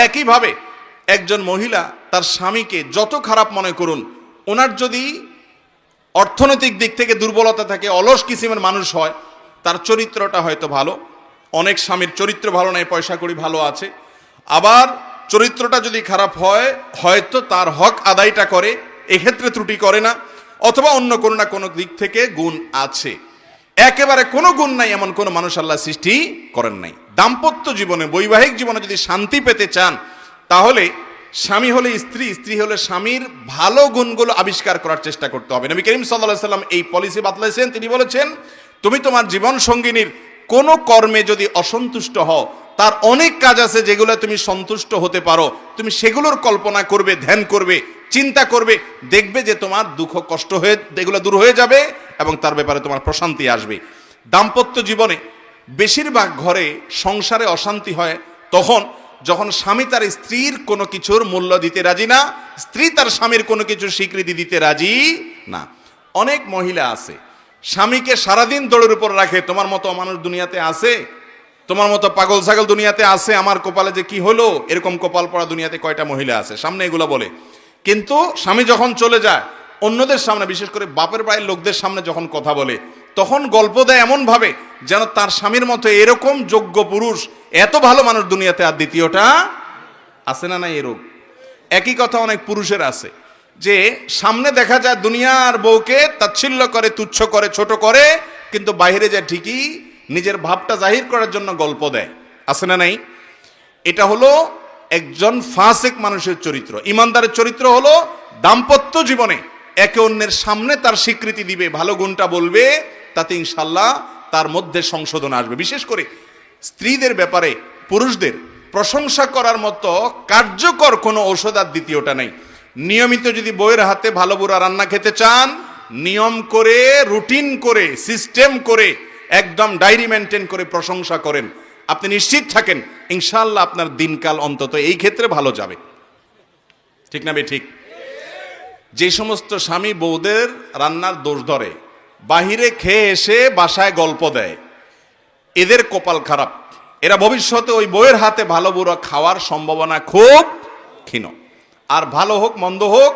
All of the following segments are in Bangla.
একইভাবে একজন মহিলা তার স্বামীকে যত খারাপ মনে করুন, ওনার যদি অর্থনৈতিক দিক থেকে দুর্বলতা থাকে, অলস কিসিমের মানুষ হয়, তার চরিত্রটা হয়তো ভালো। অনেক স্বামীর চরিত্র ভালো নাই, পয়সা কড়ি ভালো আছে, আবার চরিত্রটা যদি খারাপ হয় হয়তো তার হক আদায়টা করে, এক্ষেত্রে ত্রুটি করে না, অথবা অন্য কোনো না কোনো দিক থেকে গুণ আছে। একেবারে কোনো গুণ নাই এমন কোনো মানুষ আল্লাহ সৃষ্টি করেন নাই। দাম্পত্য জীবনে, বৈবাহিক জীবনে যদি শান্তি পেতে চান, তাহলে স্বামী হলে স্ত্রী, স্ত্রী হলে স্বামীর ভালো গুণগুলো আবিষ্কার করার চেষ্টা করতে হবে। নবী করিম সাল্লাল্লাহু আলাইহি সাল্লাম এই পলিসি বাতলাইছেন। তিনি বলেছেন, তুমি তোমার জীবন সঙ্গিনীর কোনো কর্মে যদি অসন্তুষ্ট হও, তার অনেক কাজ আছে যেগুলো তুমি সন্তুষ্ট হতে পারো, তুমি সেগুলোর কল্পনা করবে, ধ্যান করবে, চিন্তা করবে, দেখবে যে তোমার দুঃখ কষ্ট হয়ে এগুলো দূর হয়ে যাবে এবং তার ব্যাপারে তোমার প্রশান্তি আসবে। দাম্পত্য জীবনে বেশিরভাগ ঘরে সংসারে অশান্তি হয় তখন যখন স্বামী তার স্ত্রীর কোনো কিছুর মূল্য দিতে রাজি না, স্ত্রী তার স্বামীর কোনো কিছুর স্বীকৃতি দিতে রাজি না। অনেক মহিলা আছে স্বামীকে সারাদিন দৌড়ের উপর রাখে, তোমার মতো মানুষ দুনিয়াতে আছে, তোমার মতো পাগল ছাগল দুনিয়াতে আছে, আমার কপালে যে কি হলো, এরকম কপাল পড়া দুনিয়াতে কয়টা মহিলা আছে, সামনে এগুলো বলে। কিন্তু স্বামী যখন চলে যায় অন্যদের সামনে, বিশেষ করে বাপের বাড়ির লোকদের সামনে যখন কথা বলে, তখন গল্প দেয় এমন ভাবে যেন তার স্বামীর মতো এরকম যোগ্য পুরুষ, এত ভালো মানুষ দুনিয়াতে আর দ্বিতীয়টা আছে না। নাই এরকম একই কথা অনেক পুরুষের আছে, যে সামনে দেখা যায় দুনিয়ার বউকে তাচ্ছিল্য করে, তুচ্ছ করে, ছোট করে, কিন্তু বাইরে যায় ঠিকই নিজের ভাবটা জাহির করার জন্য গল্প দেয়। আছে না নাই? এটা হলো একজন ফাসিক মানুষের চরিত্র। ইমানদারের চরিত্র হলো দাম্পত্য জীবনে একে অন্যের সামনে তার স্বীকৃতি দিবে, ভালো গুণটা বলবে, তাতে ইনশাল্লাহ তার মধ্যে সংশোধন আসবে। বিশেষ করে স্ত্রীদের ব্যাপারে পুরুষদের প্রশংসা করার মতো কার্যকর কোনো ঔষধ আর দ্বিতীয়টা নেই। নিয়মিত যদি বউয়ের হাতে ভালো বুড়া রান্না খেতে চান, নিয়ম করে, রুটিন করে, সিস্টেম করে, একদম ডায়েরি মেনটেন করে প্রশংসা করেন, আপনি নিশ্চিত থাকেন ইনশাআল্লাহ আপনার দিনকাল অন্তত এই ক্ষেত্রে ভালো যাবে। ঠিক না বে ঠিক? যে সমস্ত স্বামী বউদের রান্নার দোষ ধরে, বাহিরে খেয়ে এসে বাসায় গল্প দেয়, এদের কপাল খারাপ। এরা ভবিষ্যতে ওই বউয়ের হাতে ভালো বুড়া খাওয়ার সম্ভাবনা খুব ক্ষীণ। আর ভালো হোক মন্দ হোক,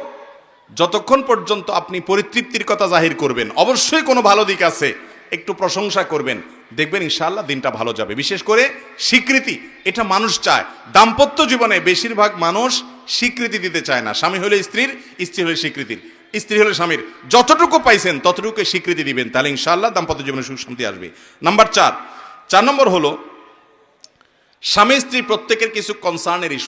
যতক্ষণ পর্যন্ত আপনি পরিতৃপ্তির কথা জাহির করবেন, অবশ্যই কোনো ভালো দিক আছে, একটু প্রশংসা করবেন, দেখবেন ইনশাআল্লাহ দিনটা ভালো যাবে। বিশেষ করে স্বীকৃতি, এটা মানুষ চায়। দাম্পত্য জীবনে বেশিরভাগ মানুষ স্বীকৃতি দিতে চায় না। স্বামী হলে স্ত্রীর, স্ত্রী হলে স্বীকৃতির, স্ত্রী হলে স্বামীর। যতটুকু পাইছেন ততটুকু স্বীকৃতি দিবেন, তাহলে ইনশাআল্লাহ দাম্পত্য জীবনে সুখ শান্তি আসবে। নাম্বার 4 নম্বর হলো স্বামী স্ত্রী প্রত্যেকের কিছু কনসার্নের ইস্যু।